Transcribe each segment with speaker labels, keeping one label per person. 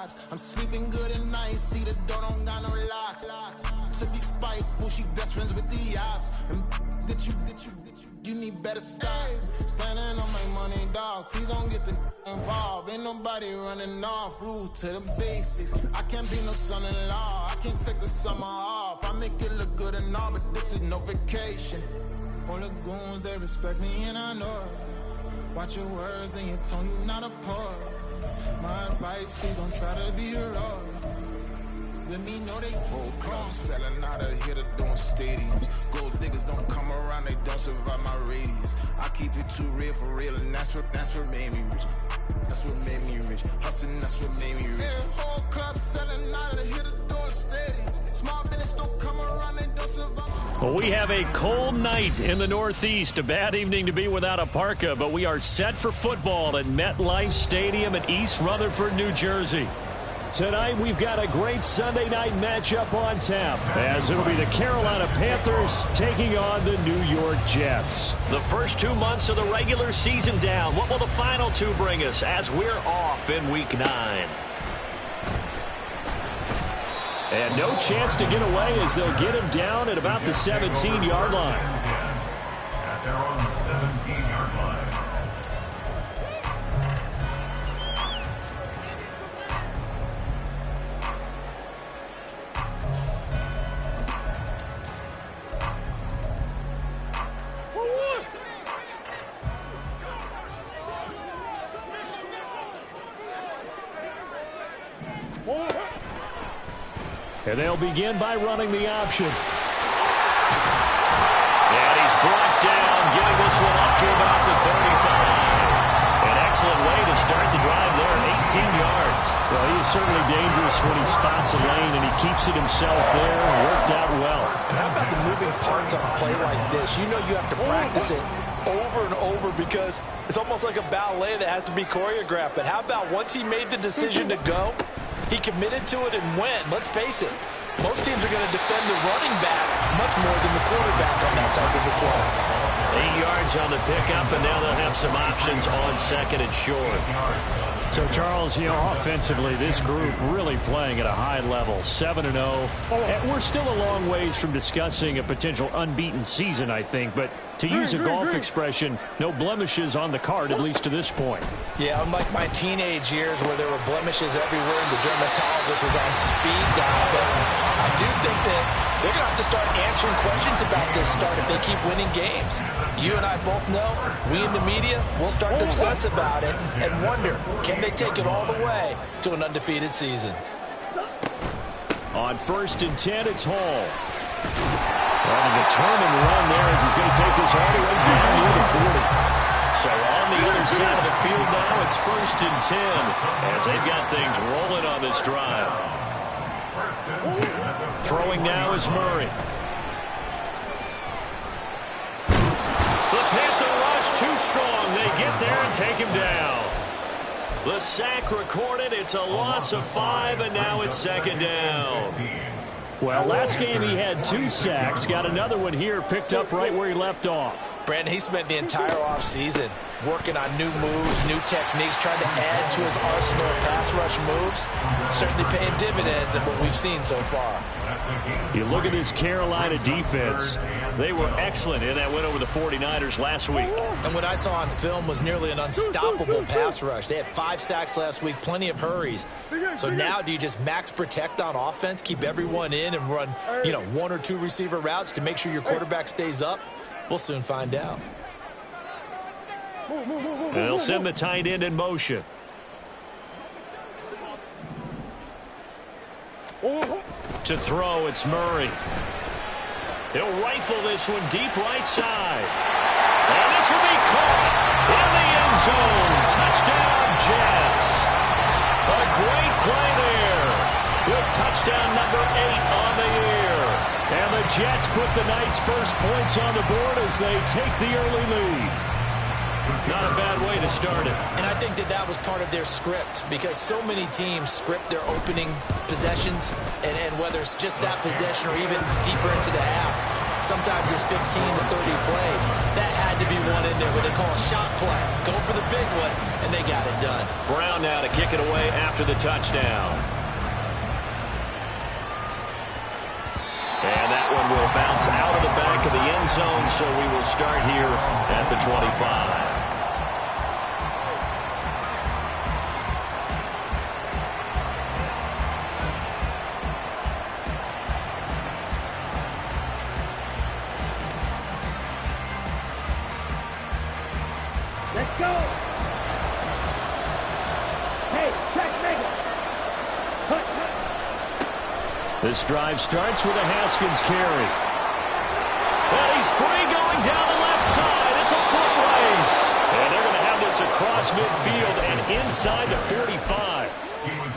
Speaker 1: vibes. I'm sleeping good at night, see the door don't got no locks. To be spiteful, she best friends with the ops. And you need better stop. Standing on my money, dog. Please don't get the involved. Ain't nobody running off. Rules to the basics. I can't be no son-in-law. I can't take the summer off. I make it look good and all, but this is no vacation. All the goons, they respect me and I know it. Watch your words and your tone, you not a poet. My advice, please don't try to be heroic. Let me know they whole crowd selling out of here to doing stadiums. Gold diggers don't come around, they don't survive my radius. I keep it too real for real, and that's what made me rich. That's what made me rich. Hustling, that's what made me rich. Yeah, whole club selling out of here to doing stadiums. Small business don't come around, they don't survive.
Speaker 2: Well, we have a cold night in the Northeast. A bad evening to be without a parka, but we are set for football at MetLife Stadium in East Rutherford, New Jersey. Tonight, we've got a great Sunday night matchup on tap, as it'll be the Carolina Panthers taking on the New York Jets. The first 2 months of the regular season down. What will the final two bring us as we're off in Week 9? And no chance to get away as they'll get him down at about the 17-yard line.
Speaker 3: At their own 17-yard line.
Speaker 2: And they'll begin by running the option. And he's brought down, getting this one up to about the 35. An excellent way to start the drive there, 18 yards. Well, he is certainly dangerous when he spots a lane, and he keeps it himself there. Worked out well.
Speaker 4: And how about the moving parts on a play like this? You know you have to practice it over and over because it's almost like a ballet that has to be choreographed. But how about once he made the decision to go, he committed to it and went. Let's face it, most teams are going to defend the running back much more than the quarterback on that type of a play.
Speaker 2: 8 yards on the pickup, and now they'll have some options on second and short. So, Charles, you know, offensively, this group really playing at a high level, 7-0. And we're still a long ways from discussing a potential unbeaten season, I think. But to use a golf expression, no blemishes on the card, at least to this point.
Speaker 4: Yeah, unlike my teenage years where there were blemishes everywhere and the dermatologist was on speed dial. But I do think that they're going to have to start answering questions about this start if they keep winning games. You and I both know, we in the media, will start to obsess about it and wonder, can they take it all the way to an undefeated season?
Speaker 2: On 1st and 10, it's Hall. Well, a determined run there as he's going to take this all the way down near the 40. So on the other side of the field now, it's 1st and 10 as they've got things rolling on this drive. Throwing now is Murray. The Panther rush too strong. They get there and take him down. The sack recorded. It's a loss of 5, and now it's 2nd down. Well, last game he had 2 sacks. Got another one here, picked up right where he left off.
Speaker 4: Brandon, he spent the entire offseason working on new moves, new techniques, trying to add to his arsenal of pass rush moves. Certainly paying dividends in what we've seen so far.
Speaker 2: You look at this Carolina defense. They were excellent in that win over the 49ers last week.
Speaker 4: And what I saw on film was nearly an unstoppable pass rush. They had 5 sacks last week, plenty of hurries. So now do you just max protect on offense, keep everyone in and run, 1 or 2 receiver routes to make sure your quarterback stays up? We'll soon find out.
Speaker 2: And they'll send the tight end in motion. To throw, it's Murray. He'll rifle this one deep right side. And this will be caught in the end zone. Touchdown, Jets. A great play there with touchdown number 8 on the year. And the Jets put the night's first points on the board as they take the early lead. Not a bad way to start it.
Speaker 4: And I think that was part of their script because so many teams script their opening possessions and whether it's just that possession or even deeper into the half. sometimes it's 15 to 30 plays. That had to be one in there where they call a shot play. Go for the big one, and they got it done.
Speaker 2: Brown now to kick it away after the touchdown. And that one will bounce out of the back of the end zone, so we will start here at the 25.
Speaker 5: Let's go. Hey, check, nigga.
Speaker 2: This drive starts with a Haskins carry. And he's free going down the left side. It's a foot race. And they're going to have this across midfield and inside the 45.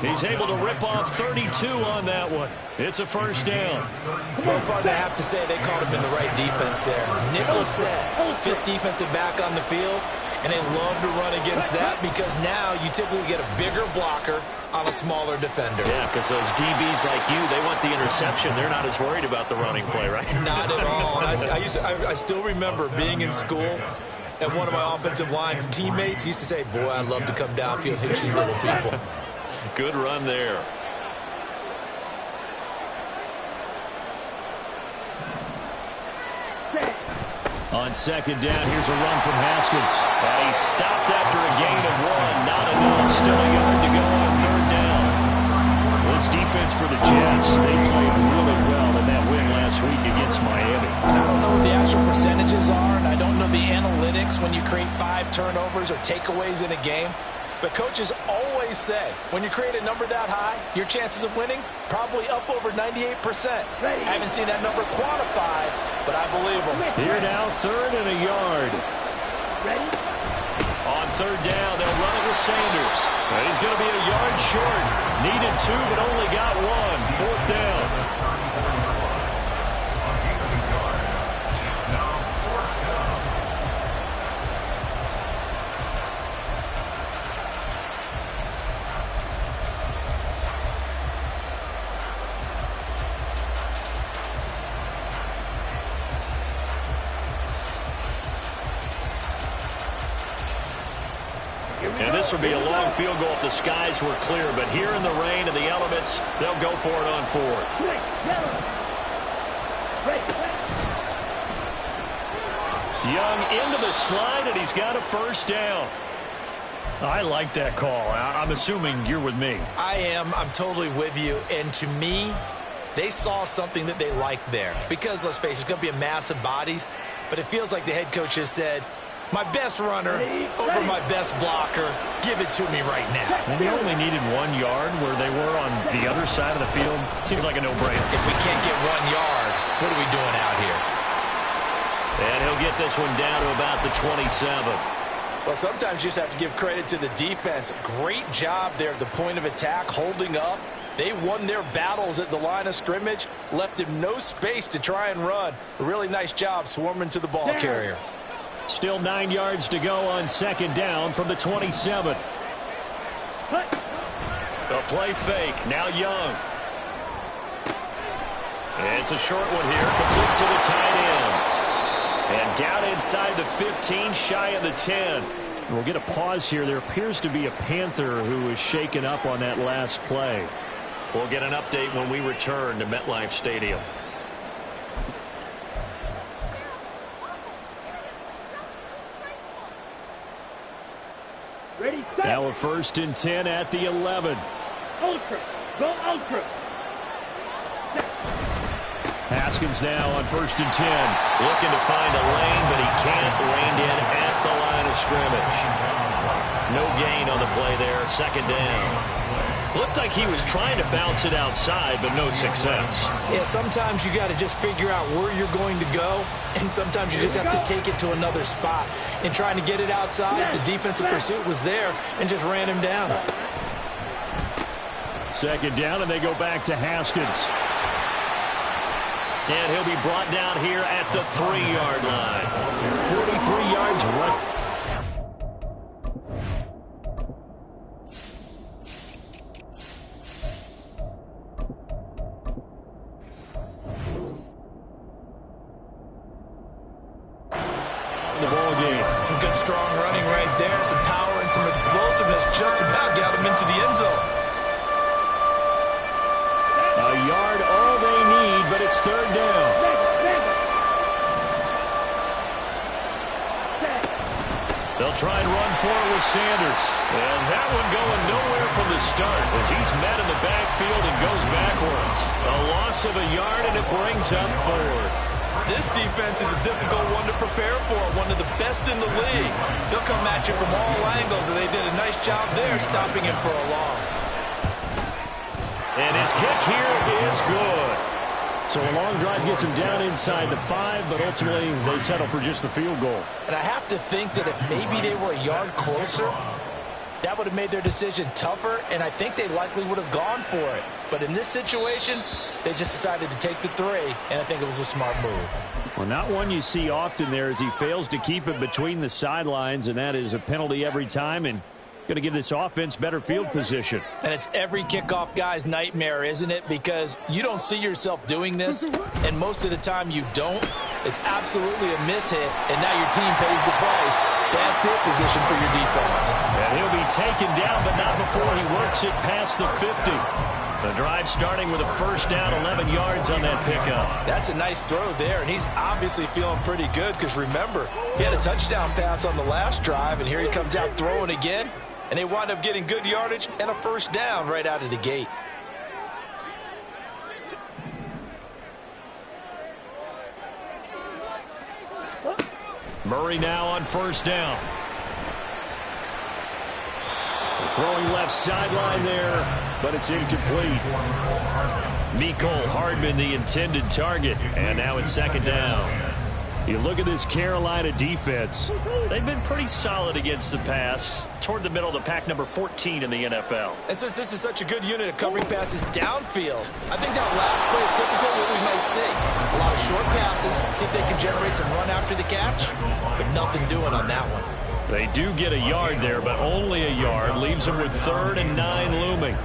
Speaker 2: He's able to rip off 32 on that one. It's a first down.
Speaker 4: One part I have to say, they caught him in the right defense there. Nickel set, fifth defensive back on the field. And they love to run against that because now you typically get a bigger blocker on a smaller defender.
Speaker 2: Yeah, because those DBs like you, they want the interception. They're not as worried about the running play, right?
Speaker 4: Not at all. I still remember being in school, and one of my offensive line teammates used to say, boy, I'd love to come downfield and hit you little people.
Speaker 2: Good run there. On second down, here's a run from Haskins. And he stopped after a gain of 1. Not enough. Still a yard to go on third down. This defense for the Jets, they played really well in that win last week against Miami.
Speaker 4: And I don't know what the actual percentages are, and I don't know the analytics when you create 5 turnovers or takeaways in a game. But coaches always say, when you create a number that high, your chances of winning probably up over 98%. I haven't seen that number quantified, but I believe them.
Speaker 2: Here now, third and a yard.
Speaker 5: Ready?
Speaker 2: On third down, they'll run it with Sanders. And he's going to be a yard short. Needed 2, but only got 1. Fourth down. And this will be a long field goal if the skies were clear. But here in the rain and the elements, they'll go for it on fourth. Young into the slide, and he's got a first down. I like that call. I'm assuming you're with me.
Speaker 4: I am. I'm totally with you. And to me, they saw something that they liked there. Because, let's face it, it's going to be a mass of bodies. But it feels like the head coach has said, my best runner over my best blocker. Give it to me right now.
Speaker 2: And they only needed 1 yard where they were on the other side of the field. Seems like a no-brainer.
Speaker 4: If we can't get 1 yard, what are we doing out here?
Speaker 2: And he'll get this one down to about the 27.
Speaker 4: Well, sometimes you just have to give credit to the defense. Great job there at the point of attack, holding up. They won their battles at the line of scrimmage, left him no space to try and run. A really nice job swarming to the ball carrier.
Speaker 2: Still 9 yards to go on second down from the 27. The play fake. Now Young. It's a short one here. Complete to the tight end. And down inside the 15, shy of the 10. We'll get a pause here. There appears to be a Panther who was shaken up on that last play. We'll get an update when we return to MetLife Stadium.
Speaker 5: Ready, set.
Speaker 2: Now a 1st and 10 at the 11.
Speaker 5: Ultra. Go ultra.
Speaker 2: Haskins now on 1st and 10. Looking to find a lane, but he can't. Reined in at the line of scrimmage. No gain on the play there. 2nd down. Looked like he was trying to bounce it outside, but no success.
Speaker 4: Yeah, sometimes you got to just figure out where you're going to go, and sometimes you just have to take it to another spot. In trying to get it outside, the defensive pursuit was there and just ran him down.
Speaker 2: 2nd down, and they go back to Haskins. And he'll be brought down here at the 3-yard line. 43 yards right.
Speaker 4: Some good, strong running right there. Some power and some explosiveness just about got him into the end zone.
Speaker 2: A yard, all they need, but it's third down. They'll try and run for it with Sanders. And that one going nowhere from the start as he's met in the backfield and goes backwards. A loss of a yard, and it brings up fourth.
Speaker 4: This defense is a difficult one to prepare for, one of the best in the league. They'll come at you from all angles, and they did a nice job there stopping him for a loss.
Speaker 2: And his kick here is good. So a long drive gets him down inside the 5, but ultimately they settle for just the field goal.
Speaker 4: And I have to think that if maybe they were a yard closer, that would have made their decision tougher, and I think they likely would have gone for it. But in this situation, they just decided to take the 3, and I think it was a smart move.
Speaker 2: Well, not one you see often there as he fails to keep it between the sidelines, and that is a penalty every time, and going to give this offense better field position.
Speaker 4: And it's every kickoff guy's nightmare, isn't it? Because you don't see yourself doing this, and most of the time you don't. It's absolutely a mishit, and now your team pays the price. Bad field position for your defense.
Speaker 2: And he'll be taken down, but not before he works it past the 50. The drive starting with a first down, 11 yards on that pickup.
Speaker 4: That's a nice throw there, and he's obviously feeling pretty good because, remember, he had a touchdown pass on the last drive, and here he comes out throwing again. And they wind up getting good yardage and a first down right out of the gate.
Speaker 2: Murray now on first down. Throwing left sideline there, but it's incomplete. Mecole Hardman, the intended target, and now it's second down. You look at this Carolina defense. They've been pretty solid against the pass. Toward the middle of the pack, number 14 in the NFL.
Speaker 4: And since this is such a good unit of covering passes downfield, I think that last play is typical of what we might see. A lot of short passes, see if they can generate some run after the catch, but nothing doing on that one.
Speaker 2: They do get a yard there, but only a yard. Leaves them with 3rd and 9 looming.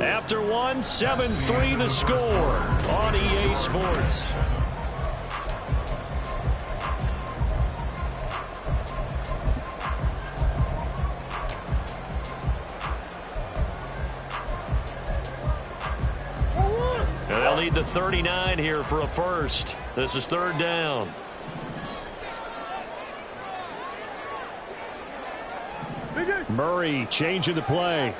Speaker 2: After one, 7-3 the score on EA Sports. And they'll need the 39 here for a first. This is third down. Murray changing the play.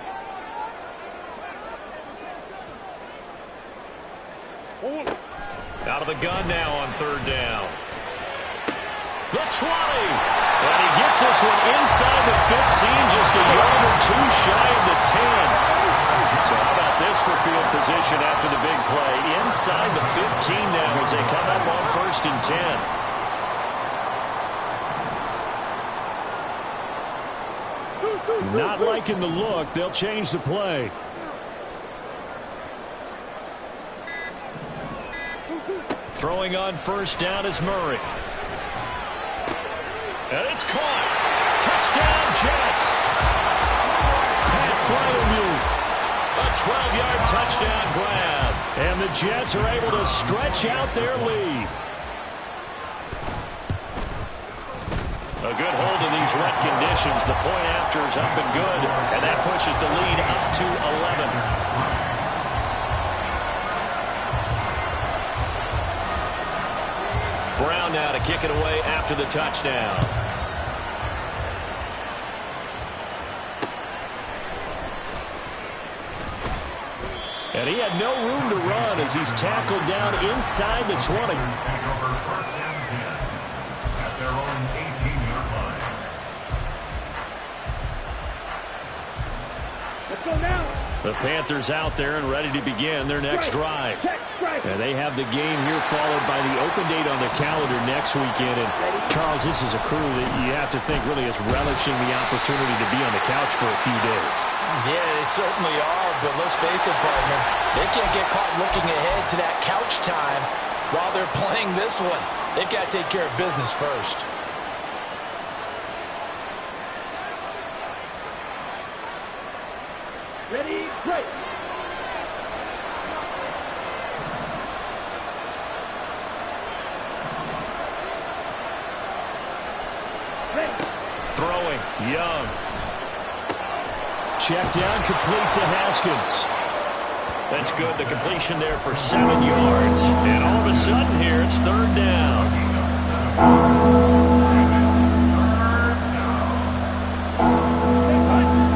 Speaker 2: Out of the gun now on third down. The 20. And he gets this one inside the 15, just a yard or two shy of the 10. So how about this for field position after the big play? Inside the 15 now as they come up on 1st and 10. Not liking the look. They'll change the play. Throwing on first down is Murray. And it's caught. Touchdown, Jets. Pat Fryermuth. A 12-yard touchdown grab. And the Jets are able to stretch out their lead. A good hold in these wet conditions. The point after is up and good. And that pushes the lead up to 11. Brown now to kick it away after the touchdown. And he had no room to run as he's tackled down inside the 20.
Speaker 3: Take over 1st and 10 at their own 18-yard line.
Speaker 5: Let's go now.
Speaker 2: The Panthers out there and ready to begin their next drive. And they have the game here followed by the open date on the calendar next weekend. And Charles, this is a crew that you have to think really is relishing the opportunity to be on the couch for a few days.
Speaker 4: Yeah, they certainly are, but let's face it, partner, they can't get caught looking ahead to that couch time while they're playing this one, they've got to take care of business first.
Speaker 5: Ready, break.
Speaker 2: Throwing, Young. Check down, complete to Haskins. That's good. The completion there for 7 yards. And all of a sudden here, it's third down.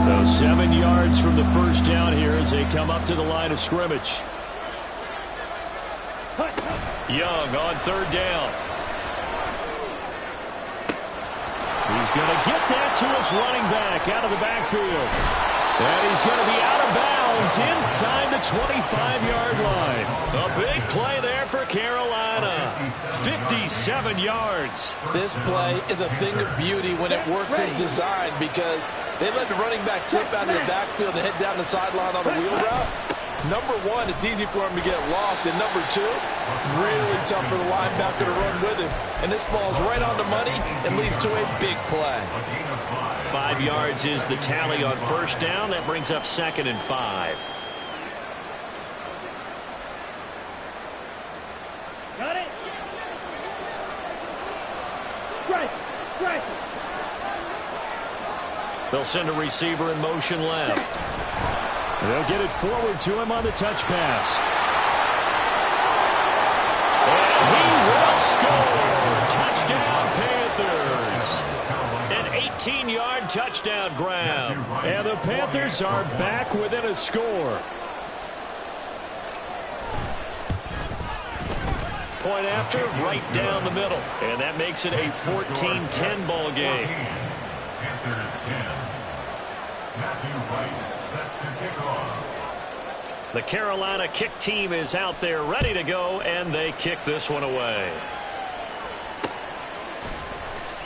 Speaker 2: So 7 yards from the first down here as they come up to the line of scrimmage. Young on third down. He's going to get that to his running back out of the backfield. And he's going to be out of bounds inside the 25-yard line. A big play there for Carolina. 57 yards.
Speaker 4: This play is a thing of beauty when it works as designed because they let the running back slip out of the backfield and head down the sideline on a wheel route. Number one, it's easy for him to get lost. And number two, really tough for the linebacker to run with him. And this ball's right on the money and leads to a big play.
Speaker 2: 5 yards is the tally on first down. That brings up 2nd and 5.
Speaker 5: Got it. Strike. Strike.
Speaker 2: They'll send a receiver in motion left. They'll get it forward to him on the touch pass. And he will score. Touchdown, Panthers. An 18-yard touchdown grab. And the Panthers are back within a score. Point after, right down the middle. And that makes it a 14-10 ball game.
Speaker 3: Panthers 10. Matthew White set to kick off.
Speaker 2: The Carolina kick team is out there ready to go, and they kick this one away.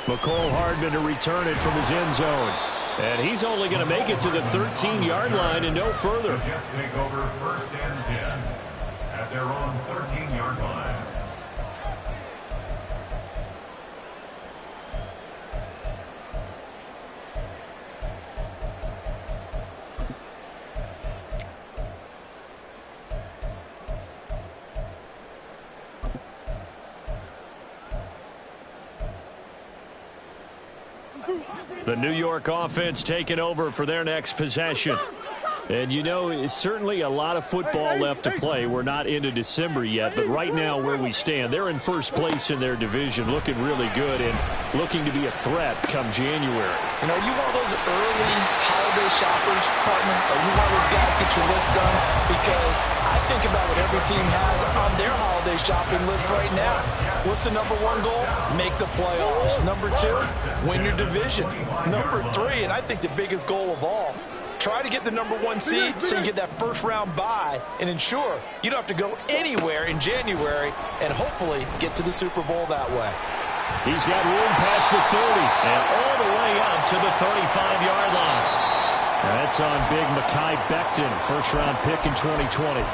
Speaker 2: McCole Hardman to return it from his end zone. And he's only going to make it to the 13-yard line and no further.
Speaker 3: The Jets take over 1st and 10 at their own 13-yard line.
Speaker 2: The New York offense taking over for their next possession. And, you know, it's certainly a lot of football left to play. We're not into December yet, but right now where we stand, they're in first place in their division, looking really good and looking to be a threat come January.
Speaker 4: You know, are you one of those early holiday shoppers, partner? Are you one of those guys get your list done? Because I think about what every team has on their holiday shopping list right now. What's the number one goal? Make the playoffs. Number two, win your division. Number three, and I think the biggest goal of all, try to get the number one seed so you get that first round bye and ensure you don't have to go anywhere in January and hopefully get to the Super Bowl that way.
Speaker 2: He's got room past the 30 and all the way up to the 35-yard line. That's on big Mekhi Becton, first-round pick in 2020.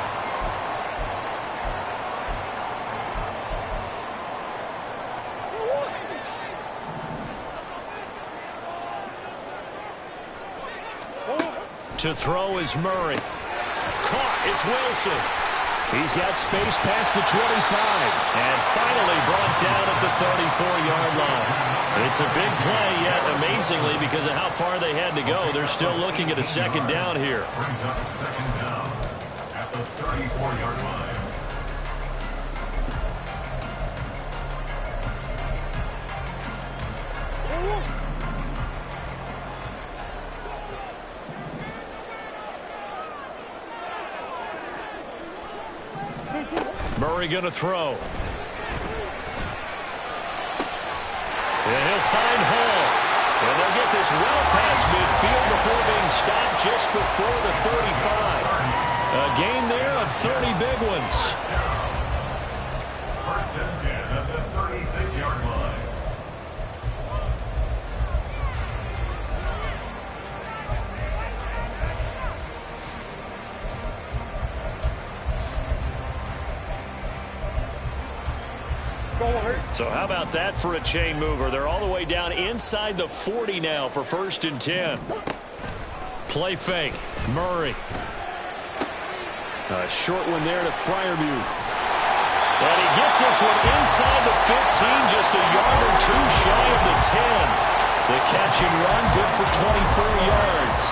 Speaker 2: To throw is Murray. Caught. It's Wilson. He's got space past the 25. And finally brought down at the 34-yard line. It's a big play, yet amazingly, because of how far they had to go, they're still looking at a second down here.
Speaker 3: Brings up 2nd down at the 34-yard line.
Speaker 2: Murray going to throw. And he'll find Hall. And they'll get this well past midfield before being stopped just before the 35. A gain there of 30 big ones.
Speaker 3: 1st and 10 at the 36-yard line.
Speaker 2: So how about that for a chain mover? They're all the way down inside the 40 now for 1st and 10. Play fake. Murray. A short one there to Freiermuth. And he gets this one inside the 15, just a yard or two shy of the 10. The catch and run, good for 24 yards.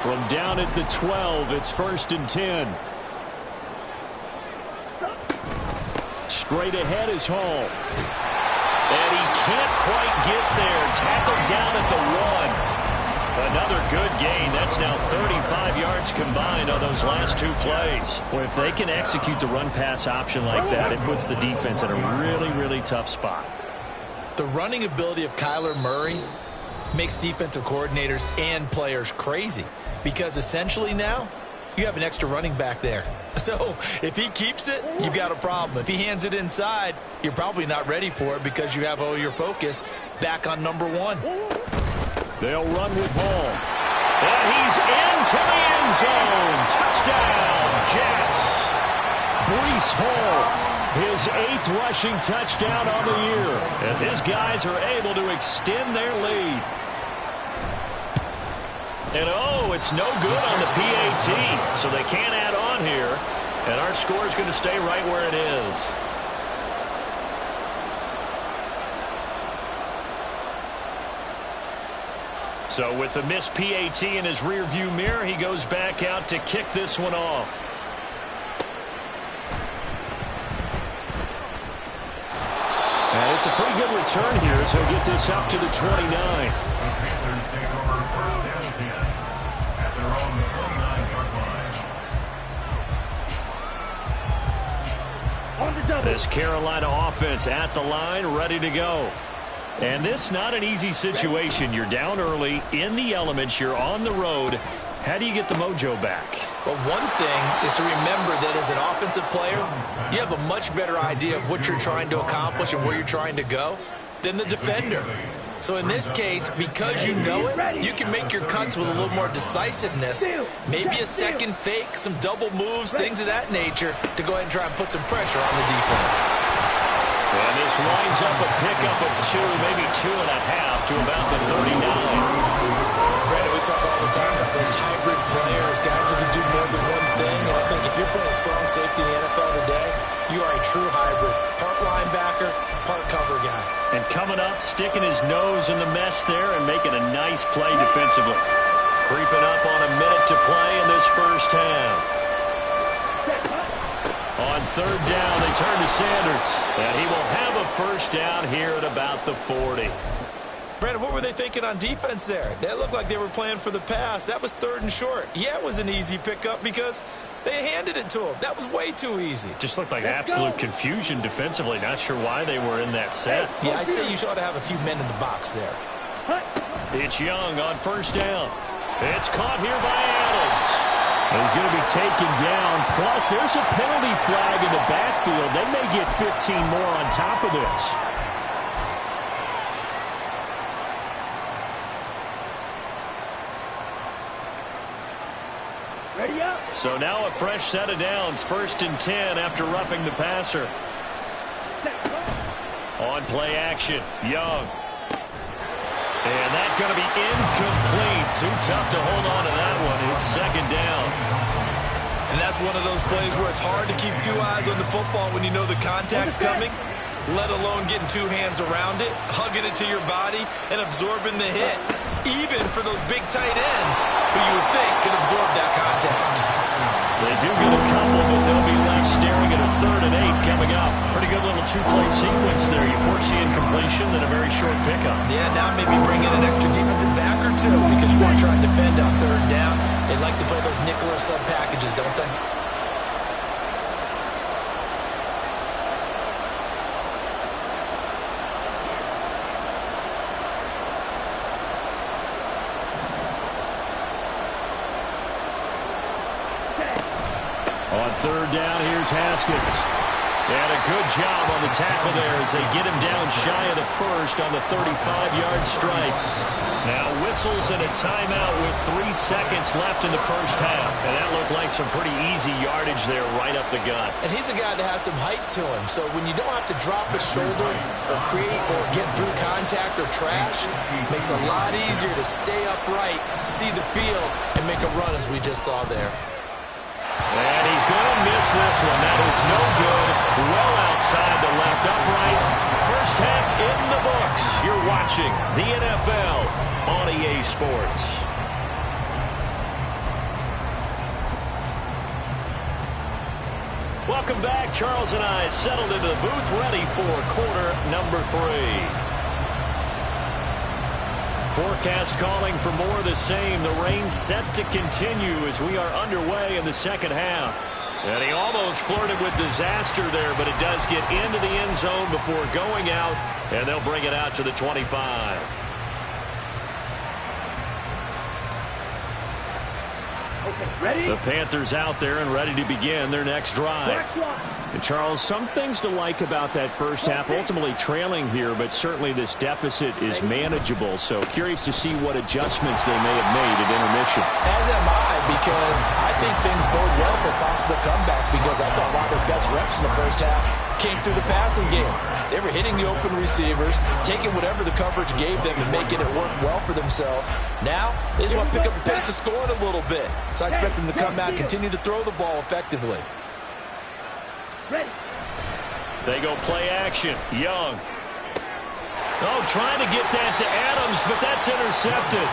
Speaker 2: From down at the 12, it's 1st and 10. Straight ahead is Hall. And he can't quite get there. Tackled down at the 1. Another good gain. That's now 35 yards combined on those last 2 plays. Well, if they can execute the run-pass option like that, it puts the defense in a really, really tough spot.
Speaker 4: The running ability of Kyler Murray makes defensive coordinators and players crazy, because essentially now you have an extra running back there. So if he keeps it, you've got a problem. If he hands it inside, you're probably not ready for it because you have all your focus back on number 1.
Speaker 2: They'll run with Hall. And he's into the end zone. Touchdown, Jets. Breece Hall, his 8th rushing touchdown on the year, as his guys are able to extend their lead. And oh, it's no good on the PAT, so they can't add on here. And our score is going to stay right where it is. So with the missed PAT in his rearview mirror, he goes back out to kick this one off. And it's a pretty good return here, so he'll get this up to the 29.
Speaker 3: Panthers take over 1st and 10 at their own 29-yard line.
Speaker 2: This Carolina offense at the line, ready to go. And this not an easy situation. You're down early, in the elements, you're on the road. How do you get the mojo back?
Speaker 4: But one thing is to remember that as an offensive player, you have a much better idea of what you're trying to accomplish and where you're trying to go than the defender. So in this case, because you know it, you can make your cuts with a little more decisiveness. Maybe a second fake, some double moves, things of that nature to go ahead and try and put some pressure on the defense.
Speaker 2: And this winds up a pickup of 2, maybe 2.5 to about the 39.
Speaker 4: Brandon, we talk all the time about those hybrid players, guys who can do more than one thing. And I think if you're playing strong safety in the NFL today, you are a true hybrid. Part linebacker, part cover guy.
Speaker 2: And coming up, sticking his nose in the mess there and making a nice play defensively. Creeping up on a minute to play in this first half. On 3rd down, they turn to Sanders. And he will have a first down here at about the 40.
Speaker 4: Brandon, what were they thinking on defense there? They looked like they were playing for the pass. That was 3rd and short. Yeah, it was an easy pickup because they handed it to him. That was way too easy.
Speaker 2: Just looked like absolute confusion defensively. Not sure why they were in that set.
Speaker 4: Yeah, I'd say you ought to have a few men in the box there.
Speaker 2: It's Young on 1st down. It's caught here by Adams. He's going to be taken down. Plus, there's a penalty flag in the backfield. They may get 15 more on top of this.
Speaker 5: Ready up.
Speaker 2: So now a fresh set of downs. 1st and 10 after roughing the passer. On play action, Young. And that's going to be incomplete. Too tough to hold on to that one. It's 2nd down.
Speaker 4: And that's one of those plays where it's hard to keep 2 eyes on the football when you know the contact's coming, let alone getting 2 hands around it, hugging it to your body, and absorbing the hit. Even for those big tight ends who you would think can absorb that contact.
Speaker 2: They do get a couple, but they'll be left staring at a 3rd and 8 coming up. Pretty good little 2-play sequence there. You foresee incompletion, then a very short pickup.
Speaker 4: Yeah, now maybe bring in an extra defensive back or 2 because you want to try and defend on 3rd down. They like to play those nickel or sub packages, don't they?
Speaker 2: On 3rd down, here's Haskins. And a good job on the tackle there as they get him down shy of the first on the 35-yard strike. Now whistles and a timeout with 3 seconds left in the first half. And that looked like some pretty easy yardage there right up the gut.
Speaker 4: And he's a guy that has some height to him. So when you don't have to drop a shoulder or create or get through contact or trash, it makes it a lot easier to stay upright, see the field, and make a run as we just saw there.
Speaker 2: And he's going to miss this one. That is no good. Well outside the left upright. First half in the books. You're watching the NFL on EA Sports. Welcome back. Charles and I settled into the booth ready for quarter number 3. Forecast calling for more of the same. The rain set to continue as we are underway in the second half. And he almost flirted with disaster there, but it does get into the end zone before going out, and they'll bring it out to the 25.
Speaker 5: Okay, ready?
Speaker 2: The Panthers out there and ready to begin their next drive. And Charles, some things to like about that first half, ultimately trailing here, but certainly this deficit is manageable. So curious to see what adjustments they may have made at intermission.
Speaker 4: As am I, because I think things bode well for a possible comeback, because I thought a lot of their best reps in the first half came through the passing game. They were hitting the open receivers, taking whatever the coverage gave them and making it work well for themselves. Now, they just want to pick up the pace of scoring a little bit. So I expect them to come out, continue to throw the ball effectively.
Speaker 5: Ready.
Speaker 2: They go play action. Young. Oh, trying to get that to Adams, but that's intercepted.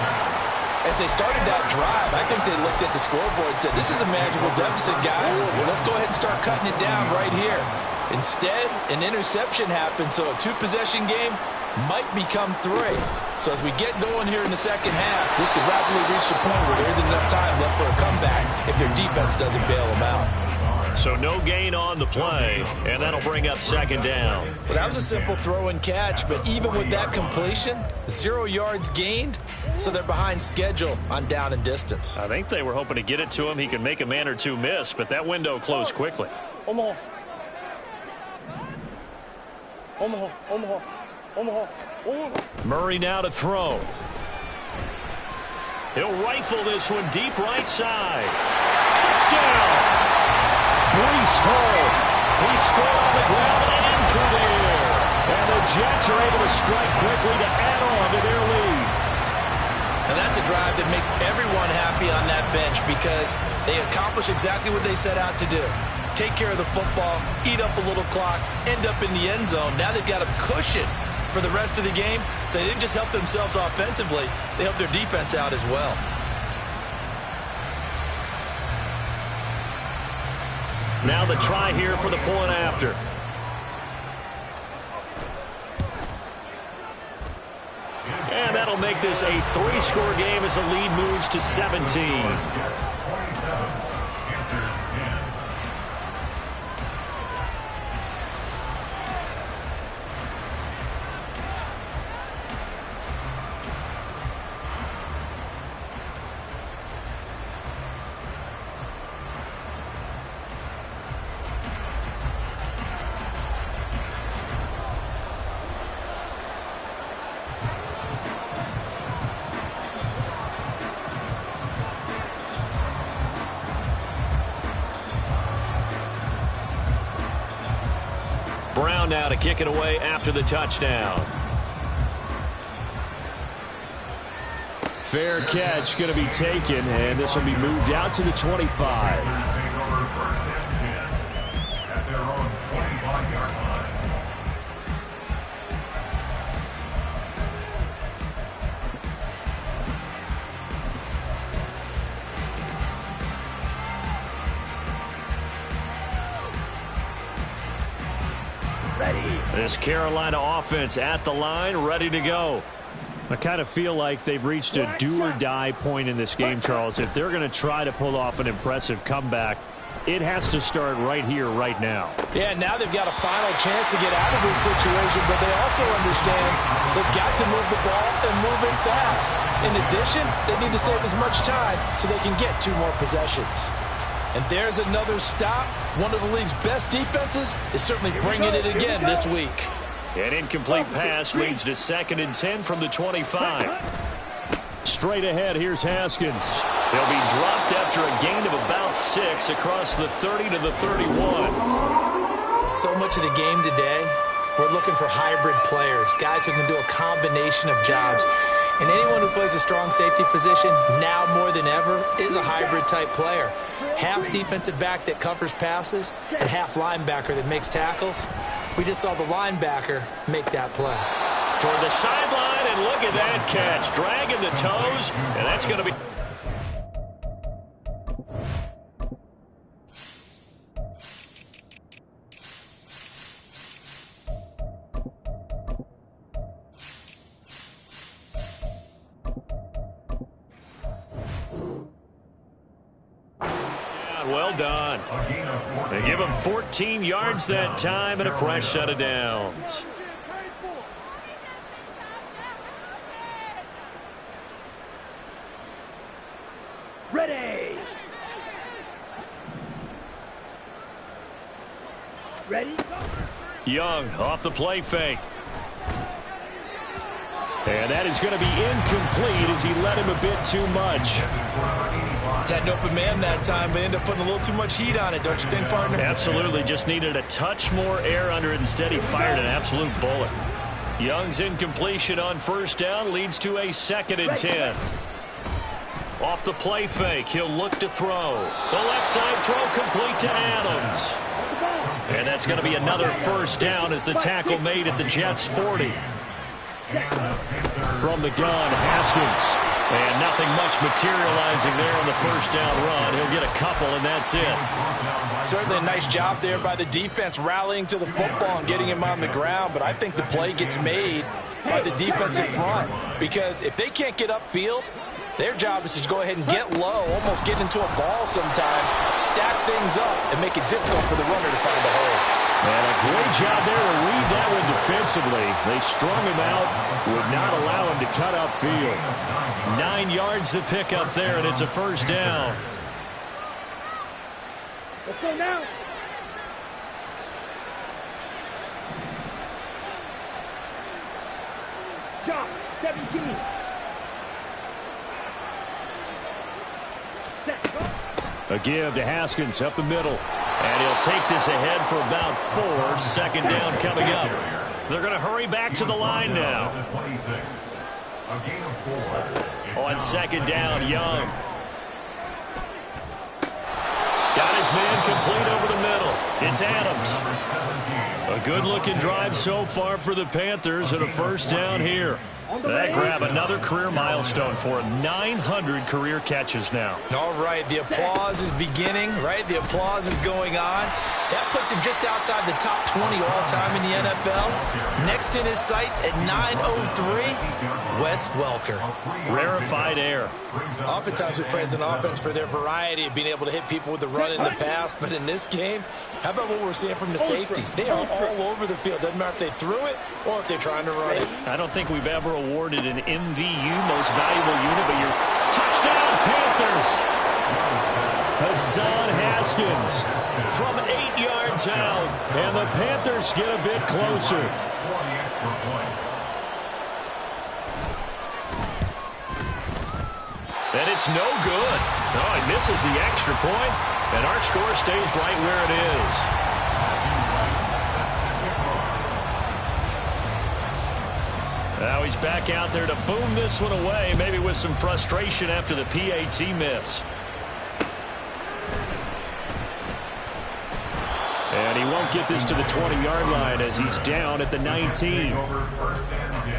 Speaker 4: As they started that drive, I think they looked at the scoreboard and said, this is a manageable deficit, guys. Well, let's go ahead and start cutting it down right here. Instead, an interception happened, so a 2-possession game might become 3. So as we get going here in the second half, this could rapidly reach the point where there isn't enough time left for a comeback if their defense doesn't bail them out.
Speaker 2: So no gain on the play, and that'll bring up second down.
Speaker 4: Well, that was a simple throw and catch, but even with that completion, 0 yards gained, so they're behind schedule on down and distance.
Speaker 2: I think they were hoping to get it to him. He could make a man or two miss, but that window closed quickly.
Speaker 5: Omaha. Omaha. Omaha. Omaha. Omaha.
Speaker 2: Murray now to throw. He'll rifle this one deep right side. Touchdown! Breece Hall. He scored on the ground and through the air. And the Jets are able to strike quickly to add on to their lead.
Speaker 4: And that's a drive that makes everyone happy on that bench, because they accomplish exactly what they set out to do. Take care of the football, eat up a little clock, end up in the end zone. Now they've got a cushion for the rest of the game. So they didn't just help themselves offensively, they helped their defense out as well.
Speaker 2: Now the try here for the point after. And that'll make this a 3-score game as the lead moves to 17. Brown now to kick it away after the touchdown. Fair catch going to be taken, and this will be moved out to the 25. This Carolina offense at the line, ready to go. I kind of feel like they've reached a do-or-die point in this game, Charles. If they're going to try to pull off an impressive comeback, it has to start right here, right now.
Speaker 4: Yeah, now they've got a final chance to get out of this situation, but they also understand they've got to move the ball and move it fast. In addition, they need to save as much time so they can get 2 more possessions. And there's another stop. One of the league's best defenses is certainly bringing it again this week.
Speaker 2: An incomplete pass leads to 2nd and 10 from the 25. Straight ahead, here's Haskins. He'll be dropped after a gain of about 6 across the 30 to the 31.
Speaker 4: So much of the game today, we're looking for hybrid players, guys who can do a combination of jobs. And anyone who plays a strong safety position, now more than ever, is a hybrid-type player. Half defensive back that covers passes and half linebacker that makes tackles. We just saw the linebacker make that play.
Speaker 2: Toward the sideline, and look at that catch. Dragging the toes, and that's going to be... Well done. They give him 14 yards that time and a fresh set of downs.
Speaker 5: Ready. Ready.
Speaker 2: Young off the play fake. And that is going to be incomplete as he let him a bit too much.
Speaker 4: Had an open man that time, but ended up putting a little too much heat on it, don't you think, partner?
Speaker 2: Absolutely. Just needed a touch more air under it. Instead, he fired an absolute bullet. Young's incompletion on 1st down leads to a 2nd and 10. Off the play fake, he'll look to throw. The left side throw complete to Adams. And that's going to be another 1st down as the tackle made at the Jets' 40. From the gun, Haskins. And nothing much materializing there on the 1st down run. He'll get a couple, and that's it.
Speaker 4: Certainly a nice job there by the defense rallying to the football and getting him on the ground. But I think the play gets made by the defensive front. Because if they can't get upfield, their job is to go ahead and get low, almost get into a ball sometimes, stack things up, and make it difficult for the runner to find the hole.
Speaker 2: And a great job there to read that one defensively. They strung him out, would not allow him to cut upfield. 9 yards to pick up there, and it's a 1st down.
Speaker 5: Let's go now. Shot 17. Set. Go.
Speaker 2: A give to Haskins up the middle. And he'll take this ahead for about 4. 2nd down coming up. They're going to hurry back to the line now. On 2nd down, Young. Got his man complete over the middle. It's Adams. A good-looking drive so far for the Panthers and a 1st down here. That grab another career milestone for him. 900 career catches now.
Speaker 4: All right, the applause is beginning, right? The applause is going on. That puts him just outside the top 20 all-time in the NFL. Next in his sights at 903, Wes Welker.
Speaker 2: Rarefied air.
Speaker 4: Oftentimes we praise an offense for their variety of being able to hit people with the run in the pass, but in this game, how about what we're seeing from the safeties? They are all over the field. Doesn't matter if they threw it or if they're trying to run it.
Speaker 2: I don't think we've ever awarded an MVU, most valuable unit, but your touchdown, Panthers. Hassan Haskins from 8 yards out, and the Panthers get a bit closer. And it's no good. Oh, he misses the extra point, and our score stays right where it is. Now he's back out there to boom this one away, maybe with some frustration after the PAT miss. And he won't get this to the 20-yard line as he's down at the 19.
Speaker 3: Over 1st and 10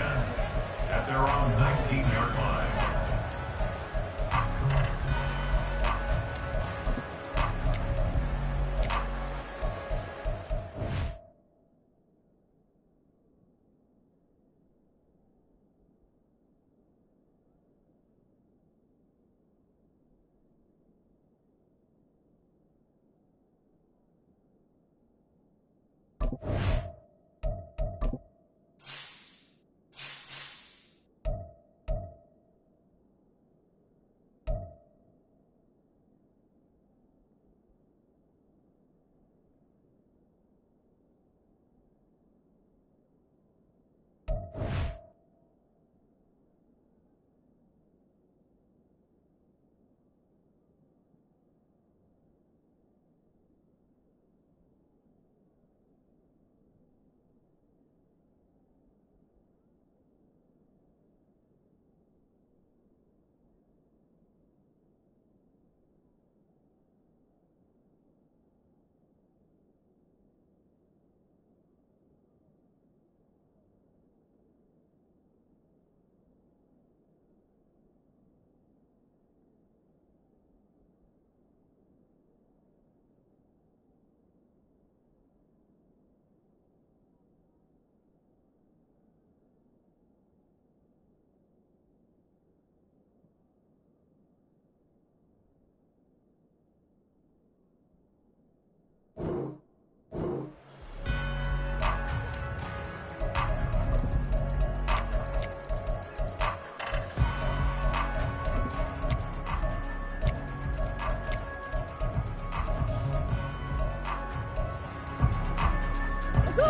Speaker 3: at their own 19-yard line.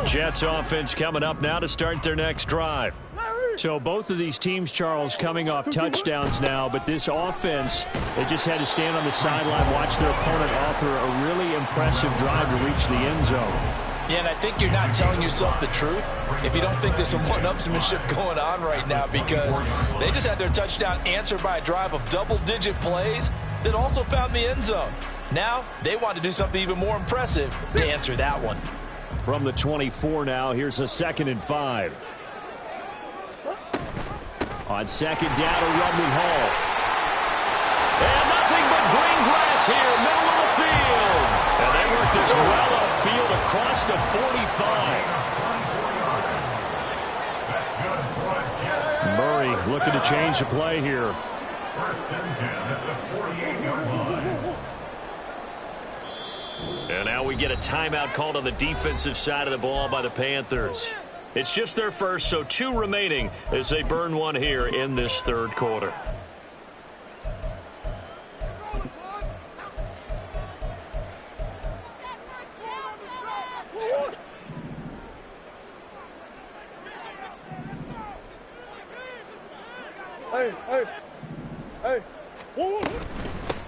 Speaker 2: Jets offense coming up now to start their next drive. So both of these teams, Charles, coming off touchdowns now, but this offense, they just had to stand on the sideline, watch their opponent author a really impressive drive to reach the end zone.
Speaker 4: Yeah, and I think you're not telling yourself the truth if you don't think there's some one-upsmanship going on right now, because they just had their touchdown answered by a drive of double-digit plays that also found the end zone. Now they want to do something even more impressive to answer that one.
Speaker 2: From the 24 now, here's a 2nd and 5. On 2nd down, a run with Hall. And nothing but green grass here, middle of the field. And they work this well upfield across the 45. Murray looking to change the play here.
Speaker 3: 1st and 10 at the 48-yard line.
Speaker 2: And now we get a timeout called on the defensive side of the ball by the Panthers. It's just their first, so 2 remaining as they burn one here in this 3rd quarter.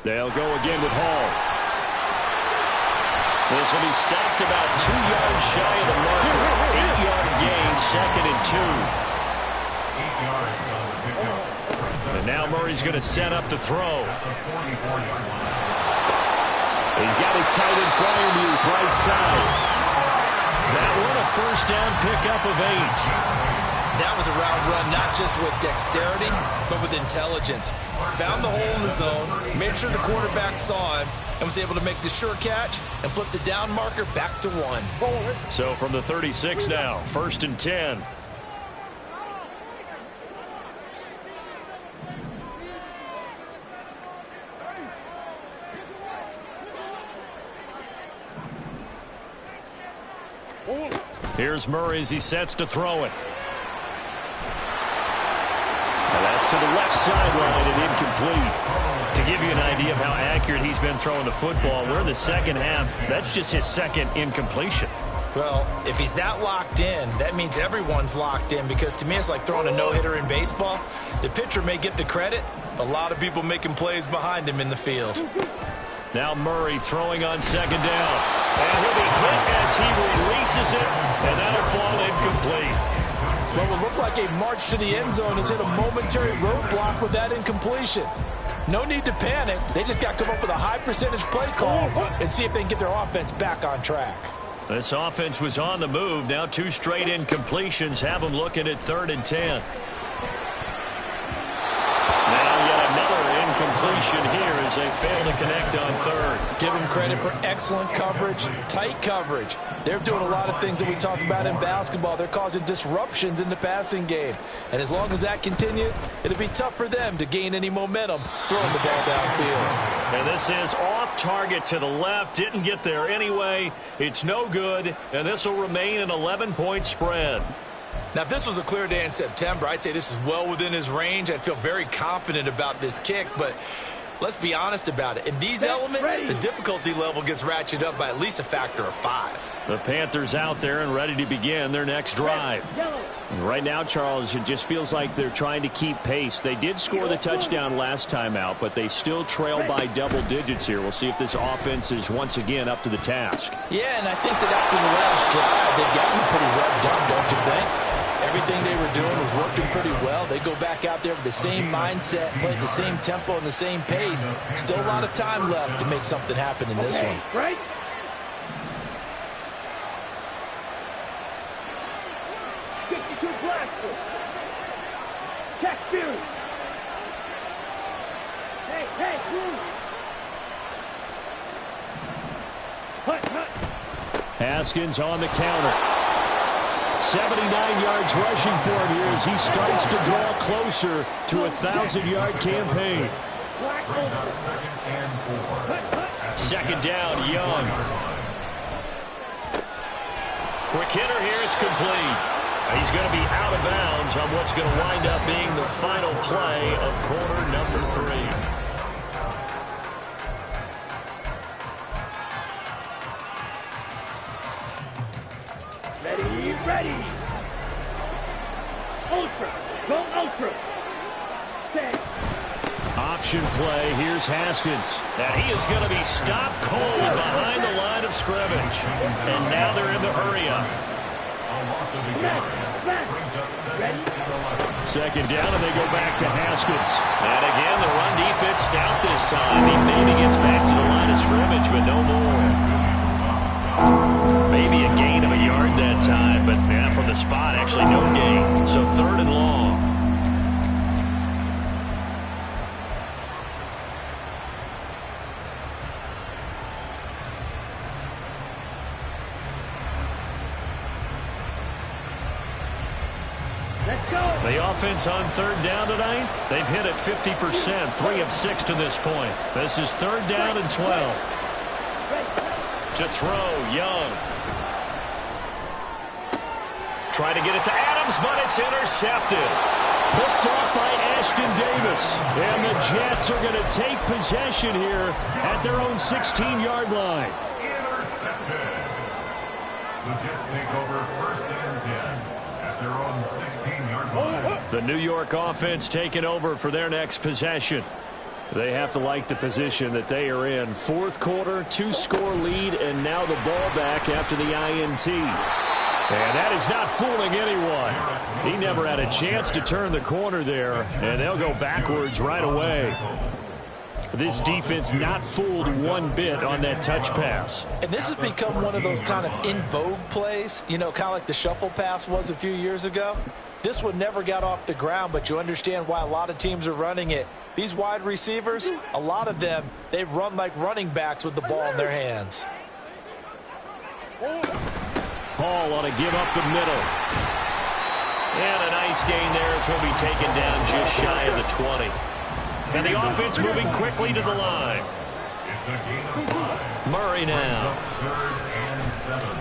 Speaker 2: They'll go again with Hall. This will be stopped about 2 yards shy of the marker. 8-yard gain, 2nd and 2.
Speaker 3: 8 yards on the pickup.
Speaker 2: And now Murray's going to set up to throw. He's got his tight end Fryermuth right side. That one a 1st down pickup of 8.
Speaker 4: That was a route run not just with dexterity, but with intelligence. Found the hole in the zone, made sure the quarterback saw him, and was able to make the sure catch and flip the down marker back to 1.
Speaker 2: So from the 36 now, 1st and 10. Here's Murray as he sets to throw it. And that's to the left sideline and incomplete. To give you an idea of how accurate he's been throwing the football, we're in the 2nd half. That's just his 2nd incompletion.
Speaker 4: Well, if he's that locked in, that means everyone's locked in, because to me it's like throwing a no-hitter in baseball. The pitcher may get the credit, a lot of people making plays behind him in the field.
Speaker 2: Now Murray throwing on 2nd down. And he'll be hit as he releases it, and that'll fall incomplete.
Speaker 4: What will look like a march to the end zone has hit a momentary roadblock with that incompletion. No need to panic. They just got to come up with a high percentage play call and see if they can get their offense back on track.
Speaker 2: This offense was on the move. Now 2 straight incompletions have them looking at 3rd and 10. Now yet another incompletion here as they fail to connect on 3rd.
Speaker 4: Give them credit for excellent coverage, tight coverage. They're doing a lot of things that we talk about in basketball. They're causing disruptions in the passing game. And as long as that continues, it'll be tough for them to gain any momentum throwing the ball downfield.
Speaker 2: And this is off target to the left. Didn't get there anyway. It's no good. And this will remain an 11-point spread.
Speaker 4: Now, if this was a clear day in September, I'd say this is well within his range. I'd feel very confident about this kick, but let's be honest about it. In these elements, the difficulty level gets ratcheted up by at least a factor of 5.
Speaker 2: The Panthers out there and ready to begin their next drive. And right now, Charles, it just feels like they're trying to keep pace. They did score the touchdown last time out, but they still trail by double digits here. We'll see if this offense is once again up to the task.
Speaker 4: Yeah, and I think that after the last drive, they've gotten pretty rubbed up, don't you think? Everything they were doing was working pretty well. They go back out there with the same mindset, playing the same tempo and the same pace. Still a lot of time left to make something happen in this one.
Speaker 5: Right? Blaster. Check Fury. Hey, move. Hut.
Speaker 2: Haskins on the counter. 79 yards rushing for him here as he starts to draw closer to a 1,000-yard campaign.
Speaker 3: Brings up 2nd and 4.
Speaker 2: 2nd down, Young. Quick hitter here, it's complete. He's going to be out of bounds on what's going to wind up being the final play of quarter number 3.
Speaker 5: Ready? Ready. Ultra. Go ultra. Set.
Speaker 2: Option play. Here's Haskins. And he is going to be stopped cold behind the line of scrimmage. And now they're in the hurry-up. Second down, and they go back to Haskins. And again, the run defense stout this time. He maybe gets back to the line of scrimmage, but no more. Maybe a gain of a yard that time, but from the spot, actually no gain. So 3rd and long. The offense on 3rd down tonight, they've hit it 50%, 3 of 6 to this point. This is 3rd down and 12. To throw, Young. Trying to get it to Adams, but it's intercepted. Picked off by Ashton Davis. And the Jets are going to take possession here at their own 16-yard line.
Speaker 3: Intercepted. The Jets take over 1st and 10. Their own 16-yard line.
Speaker 2: The New York offense taking over for their next possession. They have to like the position that they are in. 4th quarter, 2-score lead, and now the ball back after the INT. And that is not fooling anyone. He never had a chance to turn the corner there, and they'll go backwards right away. This defense not fooled one bit on that touch pass.
Speaker 4: And this has become one of those kind of in vogue plays, you know, kind of like the shuffle pass was a few years ago. This one never got off the ground, but you understand why a lot of teams are running it. These wide receivers, a lot of them, they run like running backs with the ball in their hands.
Speaker 2: Hall on a give up the middle. And a nice gain there as he'll be taken down just shy of the 20. And the offense moving quickly to the line.
Speaker 3: It's a gain of 5.
Speaker 2: Murray now.
Speaker 3: 3rd and 7.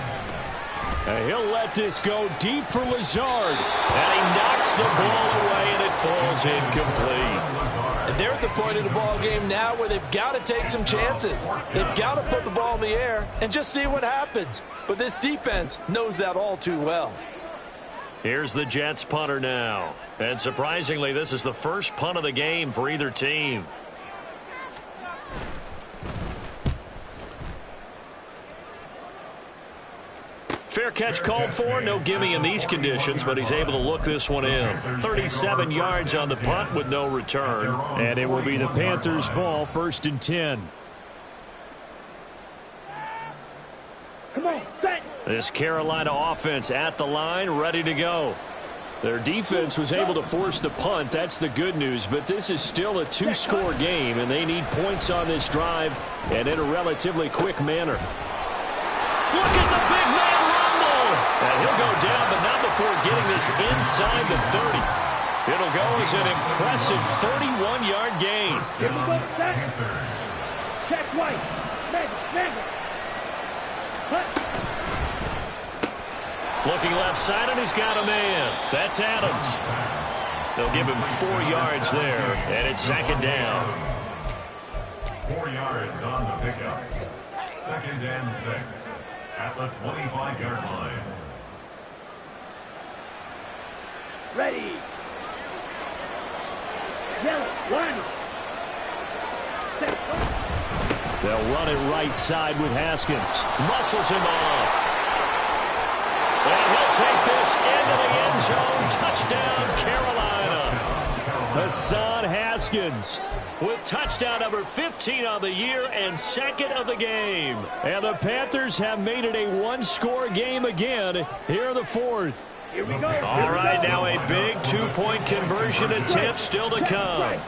Speaker 2: And he'll let this go deep for Lazard. And he knocks the ball away, and it falls incomplete.
Speaker 4: And they're at the point of the ball game now where they've got to take some chances. They've got to put the ball in the air and just see what happens. But this defense knows that all too well.
Speaker 2: Here's the Jets punter now. And surprisingly, this is the first punt of the game for either team. Fair catch called for. No gimme in these conditions, but he's able to look this one in. 37 yards on the punt with no return. And it will be the Panthers' ball, 1st and 10.
Speaker 5: Come on, set.
Speaker 2: This Carolina offense at the line, ready to go. Their defense was able to force the punt. That's the good news, but this is still a 2-score game, and they need points on this drive and in a relatively quick manner. Look at the big man rumble! And he'll go down, but not before getting this inside the 30. It'll go as an impressive 31-yard gain.
Speaker 5: Here we go, set. Check right. Man.
Speaker 2: Looking left side, and he's got a man. That's Adams. They'll give him 4 yards there, and it's 2nd down.
Speaker 3: 4 yards on the pickup. 2nd and 6 at the 25-yard line.
Speaker 5: Ready. Yellow, line. Set.
Speaker 2: They'll run it right side with Haskins. Muscles him off. And he'll take this into the end zone. Touchdown, Carolina. Hassan Haskins with touchdown number 15 on the year and 2nd of the game. And the Panthers have made it a 1-score game again here in the 4th.
Speaker 5: Here we go.
Speaker 2: All right, now a big 2-point conversion attempt still to come.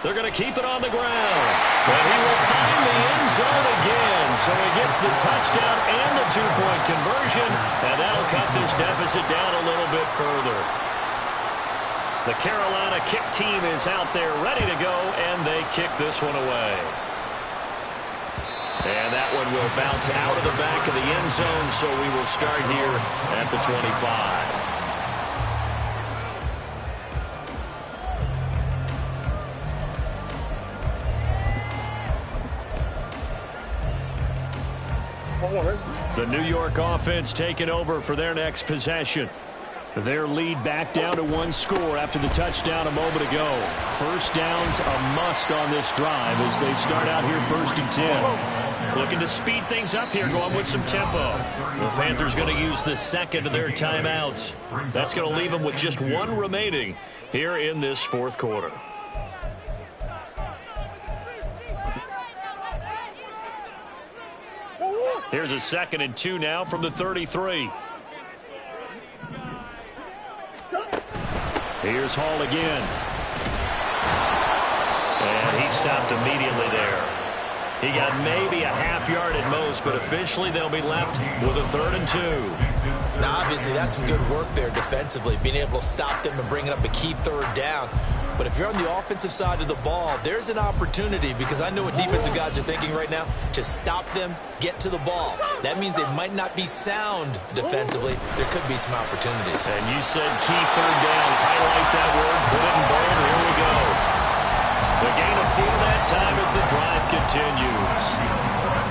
Speaker 2: They're going to keep it on the ground. But he will find the end zone again. So he gets the touchdown and the 2-point conversion. And that'll cut this deficit down a little bit further. The Carolina kick team is out there ready to go, and they kick this one away. And that one will bounce out of the back of the end zone, so we will start here at the 25. The New York offense taking over for their next possession. Their lead back down to one score after the touchdown a moment ago. First down's a must on this drive as they start out here 1st and 10. Looking to speed things up here, going with some tempo. The Panthers going to use the second of their timeouts. That's going to leave them with just one remaining here in this fourth quarter. Here's a 2nd and 2 now from the 33. Here's Hall again. And he stopped immediately there. He got maybe a half yard at most, but officially they'll be left with a 3rd and 2.
Speaker 4: Now, obviously, that's some good work there defensively, being able to stop them and bringing up a key 3rd down. But if you're on the offensive side of the ball, there's an opportunity, because I know what defensive guys are thinking right now. Just stop them, get to the ball. That means they might not be sound defensively. There could be some opportunities.
Speaker 2: And you said key 3rd down. Highlight that word, put it in bold. Here we go. The gain of 4 that time as the drive continues.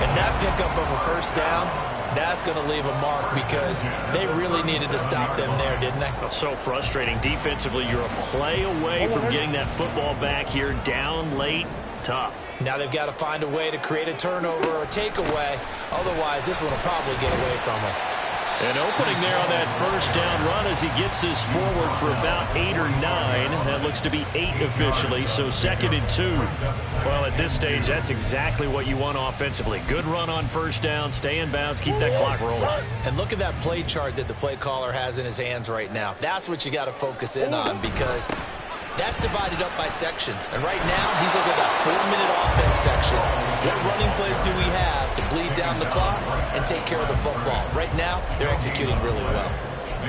Speaker 4: And that pickup of a 1st down, that's going to leave a mark, because they really needed to stop them there, didn't they?
Speaker 2: So frustrating. Defensively, you're a play away from getting that football back here. Down late, tough.
Speaker 4: Now they've got to find a way to create a turnover or a takeaway. Otherwise, this one will probably get away from them.
Speaker 2: An opening there on that 1st down run as he gets this forward for about 8 or 9. That looks to be 8 officially, so 2nd and 2. Well, at this stage, that's exactly what you want offensively. Good run on 1st down, stay in bounds, keep that clock rolling.
Speaker 4: And look at that play chart that the play caller has in his hands right now. That's what you got to focus in on, because that's divided up by sections. And right now, he's looking at that 4-minute offense section. What running plays do we have to bleed down the clock and take care of the football? Right now, they're executing really well.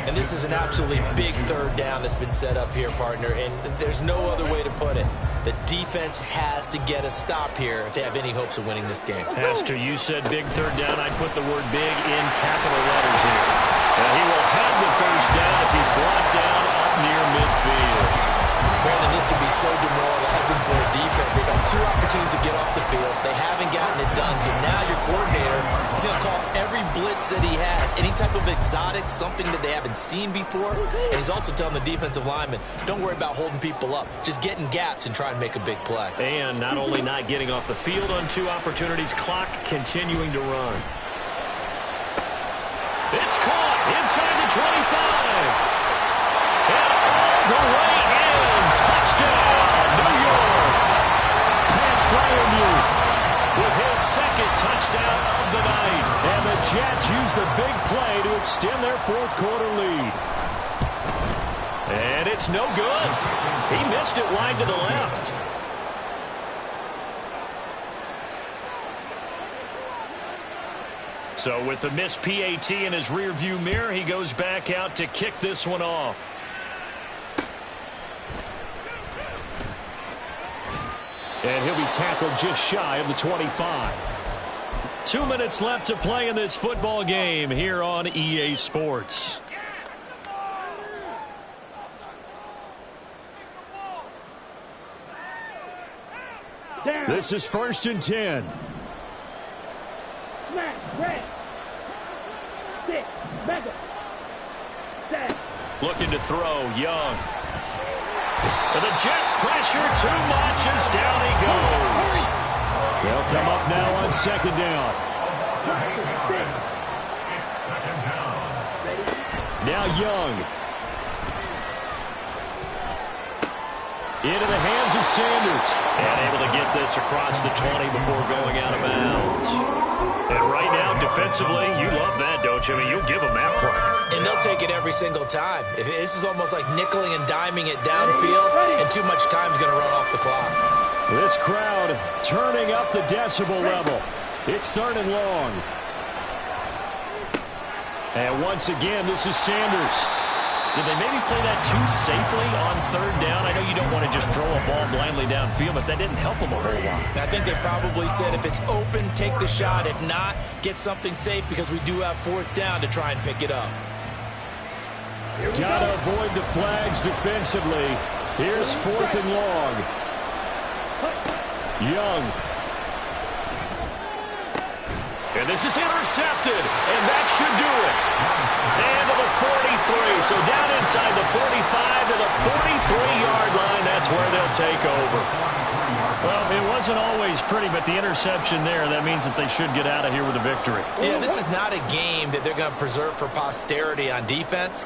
Speaker 4: And this is an absolutely big 3rd down that's been set up here, partner, and there's no other way to put it. The defense has to get a stop here if they have any hopes of winning this game.
Speaker 2: Has to. You said big 3rd down. I'd put the word big in capital letters here. And he will have the 1st down as he's brought down up near midfield.
Speaker 4: Brandon, this can be so demoralizing for a defense. They've got 2 opportunities to get off the field. They haven't gotten it done. So now your coordinator is going to call every blitz that he has, any type of exotic, something that they haven't seen before. And he's also telling the defensive lineman, don't worry about holding people up. Just get in gaps and try and make a big play.
Speaker 2: And not only not getting off the field on 2 opportunities, clock continuing to run. It's caught inside the 25. And all the way in. Touchdown, New York. Pat Fryermuth with his 2nd touchdown of the night. And the Jets use the big play to extend their 4th quarter lead. And it's no good. He missed it wide to the left. So with the missed PAT in his rearview mirror, he goes back out to kick this one off. And he'll be tackled just shy of the 25. 2 minutes left to play in this football game here on EA Sports. This is 1st and 10. Looking to throw, Young. And the Jets pressure too much as down he goes. They'll come up now on 2nd down. Now Young. Into the hands of Sanders. And able to get this across the 20 before going out of bounds. And right now, defensively, you love that, don't you? I mean, you'll give them that play.
Speaker 4: And they'll take it every single time. This is almost like nickeling and diming it downfield, and too much time's going to run off the clock.
Speaker 2: This crowd turning up the decibel level. It's 3rd and long. And once again, this is Sanders. Did they maybe play that too safely on 3rd down? I know you don't want to just throw a ball blindly downfield, but that didn't help them a whole lot.
Speaker 4: I think they probably said if it's open, take the shot. If not, get something safe, because we do have 4th down to try and pick it up.
Speaker 2: Got to avoid the flags defensively. Here's 4th and long. Young. And this is intercepted, and that should do it. And to the 43, so down inside the 45 to the 43-yard line. That's where they'll take over. Well, it wasn't always pretty, but the interception there, that means that they should get out of here with a victory.
Speaker 4: Yeah, this is not a game that they're going to preserve for posterity on defense,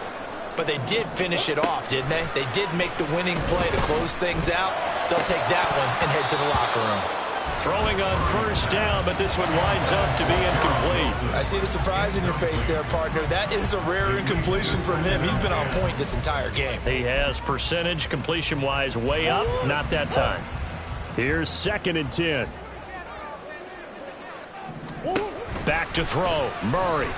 Speaker 4: but they did finish it off, didn't they? They did make the winning play to close things out. They'll take that one and head to the locker room.
Speaker 2: Throwing on first down, but this one winds up to be incomplete.
Speaker 4: I see the surprise in your face there, partner. That is a rare incompletion from him. He's been on point this entire game.
Speaker 2: He has percentage completion-wise way up, not that time. Here's 2nd and 10. Back to throw, Murray.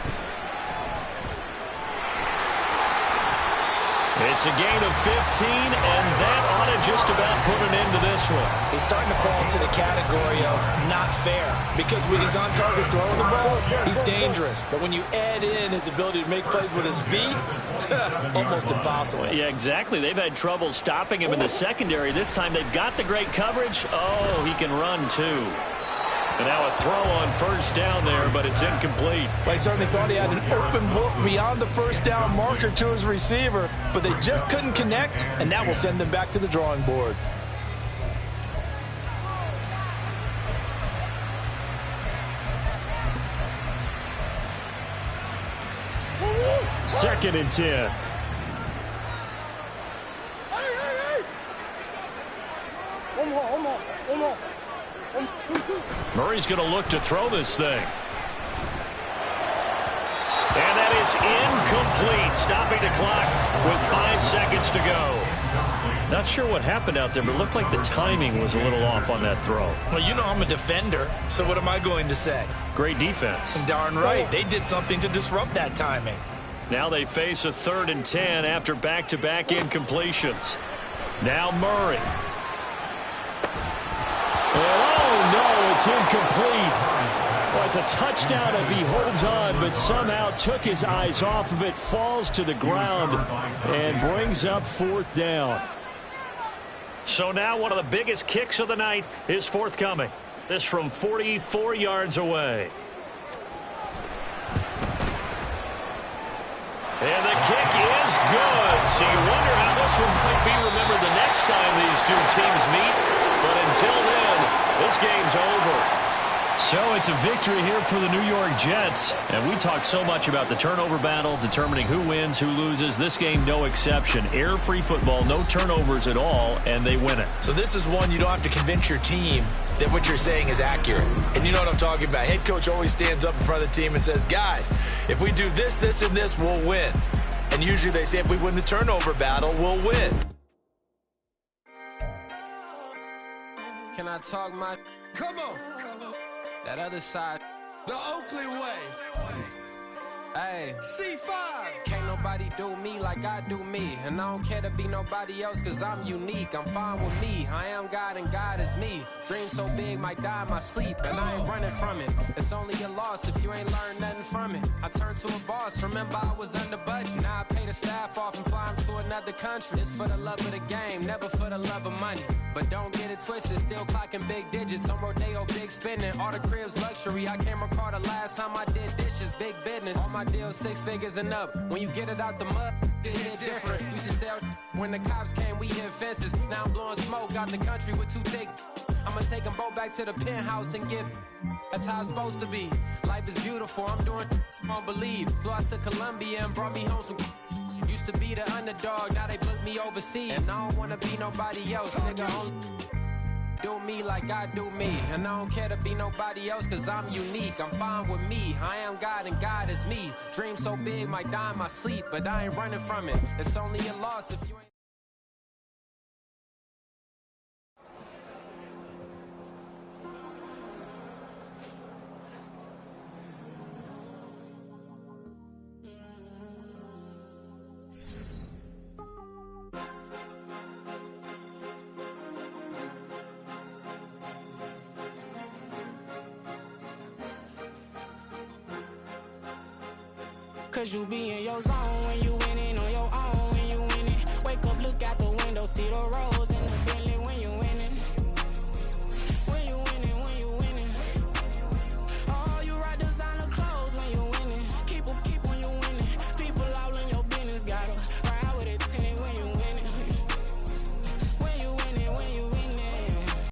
Speaker 2: It's a gain of 15, and that ought to just about put an end to this one.
Speaker 4: He's starting to fall into the category of not fair, because when he's on target throwing the ball, he's dangerous. But when you add in his ability to make plays with his feet, almost impossible.
Speaker 2: Yeah, exactly. They've had trouble stopping him in the secondary. This time they've got the great coverage. Oh, he can run too. And now a throw on first down there, but it's incomplete.
Speaker 4: They certainly thought he had an open book beyond the first down marker to his receiver, but they just couldn't connect, and that will send them back to the drawing board.
Speaker 2: Second and 10. Murray's going to look to throw this thing. And that is incomplete, stopping the clock with 5 seconds to go. Not sure what happened out there, but it looked like the timing was a little off on that throw.
Speaker 4: Well, you know I'm a defender, so what am I going to say?
Speaker 2: Great defense.
Speaker 4: Darn right. They did something to disrupt that timing.
Speaker 2: Now they face a 3rd and 10 after back-to-back incompletions. Now Murray. Oh, no, it's incomplete. Well, it's a touchdown if he holds on, but somehow took his eyes off of it, falls to the ground, and brings up 4th down. So now one of the biggest kicks of the night is forthcoming. This from 44 yards away. And the kick is good. So you wonder how this one might be remembered the next time these two teams meet. But until then, this game's over. So it's a victory here for the New York Jets. And we talked so much about the turnover battle, determining who wins, who loses. This game, no exception. Error-free football, no turnovers at all, and they win it.
Speaker 4: So this is one you don't have to convince your team that what you're saying is accurate. And you know what I'm talking about. Head coach always stands up in front of the team and says, guys, if we do this, this, and this, we'll win. And usually they say if we win the turnover battle, we'll win.
Speaker 6: Can I talk my...
Speaker 1: Come on,
Speaker 6: That other side.
Speaker 1: the Oakley way.
Speaker 6: Hey.
Speaker 1: C5.
Speaker 6: Can't nobody do me like I do me. And I don't care to be nobody else cause I'm unique. I'm fine with me. I am God and God is me. Dream so big might die in my sleep. And I ain't running from it. It's only a loss if you ain't learned nothing from it. I turned to a boss. Remember I was under budget. Now I pay the staff off and fly them to another country. It's for the love of the game, never for the love of money. But don't get it twisted, still clocking big digits. On Rodeo, big spending. All the cribs luxury. I can't recall the last time I did dishes. Big business. All my deals 6 figures and up. When you get it out the mud, it hit different. Used to sell when the cops came, we hit fences. Now I'm blowing smoke out the country with 2 thick. I'ma take them both back to the penthouse and get. That's how it's supposed to be. Life is beautiful. I'm doing won't believe. Flew out to Colombia and brought me home some. Used to be the underdog, now they book me overseas. And I don't wanna be nobody else, nigga. Do me like I do me. And I don't care to be nobody else cause I'm unique. I'm fine with me. I am God and God is me. Dream so big might die in my sleep. But I ain't running from it. It's only a loss if you ain't.
Speaker 7: Cause you be in your zone when you winning on your own. When you winning, wake up, look out the window, see the road.